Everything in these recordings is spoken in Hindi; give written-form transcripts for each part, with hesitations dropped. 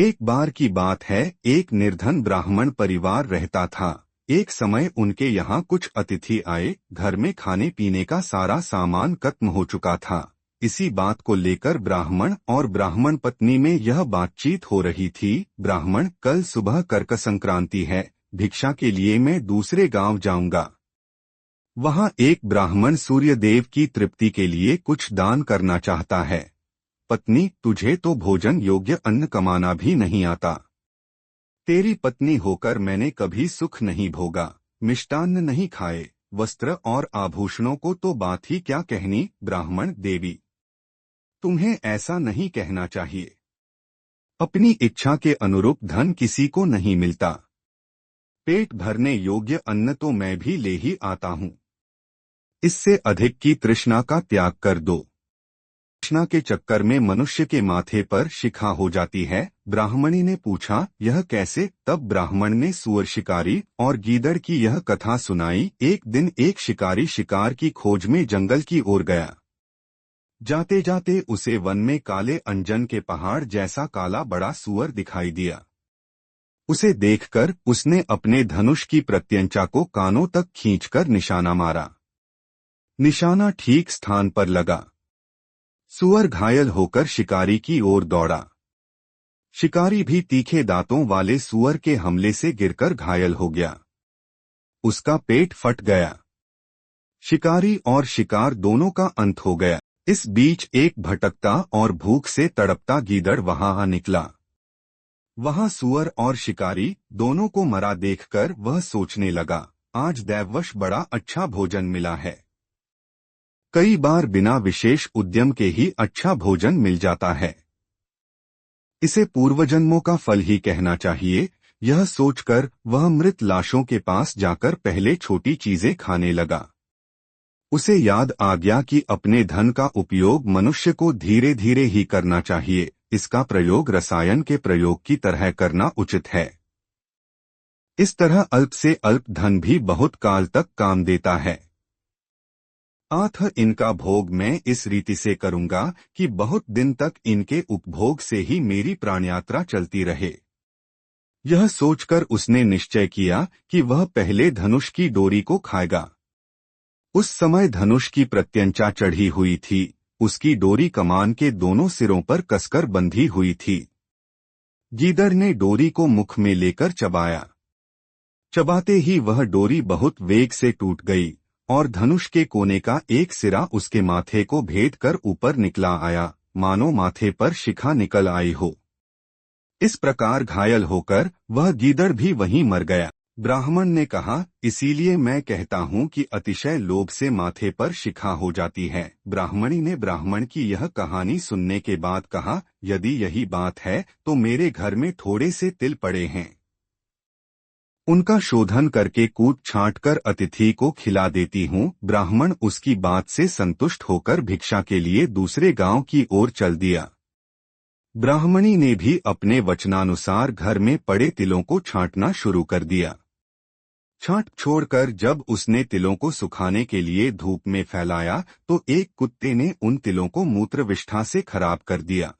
एक बार की बात है, एक निर्धन ब्राह्मण परिवार रहता था। एक समय उनके यहाँ कुछ अतिथि आए। घर में खाने पीने का सारा सामान खत्म हो चुका था। इसी बात को लेकर ब्राह्मण और ब्राह्मण पत्नी में यह बातचीत हो रही थी। ब्राह्मण, कल सुबह कर्क संक्रांति है, भिक्षा के लिए मैं दूसरे गांव जाऊंगा। वहां एक ब्राह्मण सूर्यदेव की तृप्ति के लिए कुछ दान करना चाहता है। पत्नी, तुझे तो भोजन योग्य अन्न कमाना भी नहीं आता। तेरी पत्नी होकर मैंने कभी सुख नहीं भोगा, मिष्टान्न नहीं खाए, वस्त्र और आभूषणों को तो बात ही क्या कहनी। ब्राह्मण, देवी, तुम्हें ऐसा नहीं कहना चाहिए। अपनी इच्छा के अनुरूप धन किसी को नहीं मिलता। पेट भरने योग्य अन्न तो मैं भी ले ही आता हूँ। इससे अधिक की तृष्णा का त्याग कर दो। तृष्णा के चक्कर में मनुष्य के माथे पर शिखा हो जाती है। ब्राह्मणी ने पूछा, यह कैसे? तब ब्राह्मण ने सूअर शिकारी और गीदड़ की यह कथा सुनाई। एक दिन एक शिकारी शिकार की खोज में जंगल की ओर गया। जाते जाते उसे वन में काले अंजन के पहाड़ जैसा काला बड़ा सूअर दिखाई दिया। उसे देखकर उसने अपने धनुष की प्रत्यंचा को कानों तक खींचकर निशाना मारा। निशाना ठीक स्थान पर लगा। सूअर घायल होकर शिकारी की ओर दौड़ा। शिकारी भी तीखे दांतों वाले सूअर के हमले से गिरकर घायल हो गया। उसका पेट फट गया। शिकारी और शिकार दोनों का अंत हो गया। इस बीच एक भटकता और भूख से तड़पता गीदड़ वहां आ निकला। वहां सूअर और शिकारी दोनों को मरा देखकर वह सोचने लगा, आज दैववश बड़ा अच्छा भोजन मिला है। कई बार बिना विशेष उद्यम के ही अच्छा भोजन मिल जाता है। इसे पूर्वजन्मों का फल ही कहना चाहिए। यह सोचकर वह मृत लाशों के पास जाकर पहले छोटी चीजें खाने लगा। उसे याद आ गया कि अपने धन का उपयोग मनुष्य को धीरे धीरे ही करना चाहिए। इसका प्रयोग रसायन के प्रयोग की तरह करना उचित है। इस तरह अल्प से अल्प धन भी बहुत काल तक काम देता है। आठ इनका भोग मैं इस रीति से करूंगा कि बहुत दिन तक इनके उपभोग से ही मेरी प्राणयात्रा चलती रहे। यह सोचकर उसने निश्चय किया कि वह पहले धनुष की डोरी को खाएगा। उस समय धनुष की प्रत्यंचा चढ़ी हुई थी। उसकी डोरी कमान के दोनों सिरों पर कसकर बंधी हुई थी। गीदड़ ने डोरी को मुख में लेकर चबाया। चबाते ही वह डोरी बहुत वेग से टूट गई और धनुष के कोने का एक सिरा उसके माथे को भेद कर ऊपर निकला आया, मानो माथे पर शिखा निकल आई हो। इस प्रकार घायल होकर वह गीदड़ भी वहीं मर गया। ब्राह्मण ने कहा, इसीलिए मैं कहता हूँ कि अतिशय लोभ से माथे पर शिखा हो जाती है। ब्राह्मणी ने ब्राह्मण की यह कहानी सुनने के बाद कहा, यदि यही बात है तो मेरे घर में थोड़े से तिल पड़े हैं। उनका शोधन करके कूट छांट कर अतिथि को खिला देती हूँ। ब्राह्मण उसकी बात से संतुष्ट होकर भिक्षा के लिए दूसरे गांव की ओर चल दिया। ब्राह्मणी ने भी अपने वचनानुसार घर में पड़े तिलों को छांटना शुरू कर दिया। छांट छोड़कर जब उसने तिलों को सुखाने के लिए धूप में फैलाया तो एक कुत्ते ने उन तिलों को मूत्रविष्ठा से खराब कर दिया।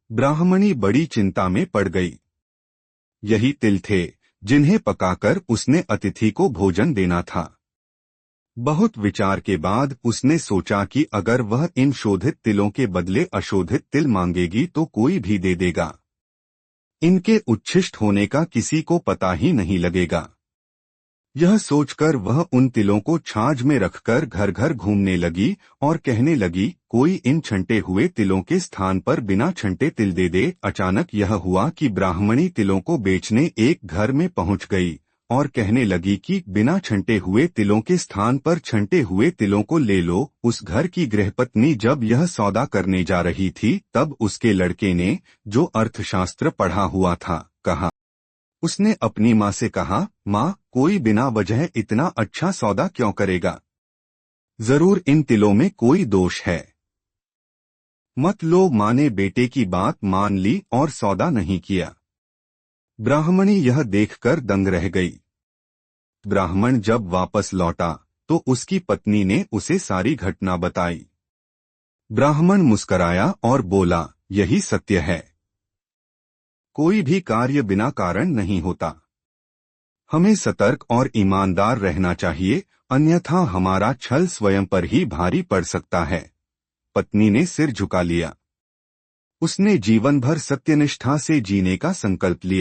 ब्राह्मणी बड़ी चिंता में पड़ गई। यही तिल थे जिन्हें पकाकर उसने अतिथि को भोजन देना था। बहुत विचार के बाद उसने सोचा कि अगर वह इन शोधित तिलों के बदले अशोधित तिल मांगेगी तो कोई भी दे देगा। इनके उच्छिष्ट होने का किसी को पता ही नहीं लगेगा। यह सोचकर वह उन तिलों को छाछ में रखकर घर घर घूमने लगी और कहने लगी, कोई इन छंटे हुए तिलों के स्थान पर बिना छंटे तिल दे दे। अचानक यह हुआ कि ब्राह्मणी तिलों को बेचने एक घर में पहुंच गई और कहने लगी कि बिना छंटे हुए तिलों के स्थान पर छंटे हुए तिलों को ले लो। उस घर की गृहपत्नी जब यह सौदा करने जा रही थी तब उसके लड़के ने, जो अर्थशास्त्र पढ़ा हुआ था, कहा। उसने अपनी माँ से कहा, माँ, कोई बिना वजह इतना अच्छा सौदा क्यों करेगा? जरूर इन तिलों में कोई दोष है। मत लो। माँ ने बेटे की बात मान ली और सौदा नहीं किया। ब्राह्मणी यह देखकर दंग रह गई। ब्राह्मण जब वापस लौटा तो उसकी पत्नी ने उसे सारी घटना बताई। ब्राह्मण मुस्कराया और बोला, यही सत्य है। कोई भी कार्य बिना कारण नहीं होता। हमें सतर्क और ईमानदार रहना चाहिए, अन्यथा हमारा छल स्वयं पर ही भारी पड़ सकता है। पत्नी ने सिर झुका लिया। उसने जीवन भर सत्यनिष्ठा से जीने का संकल्प लिया।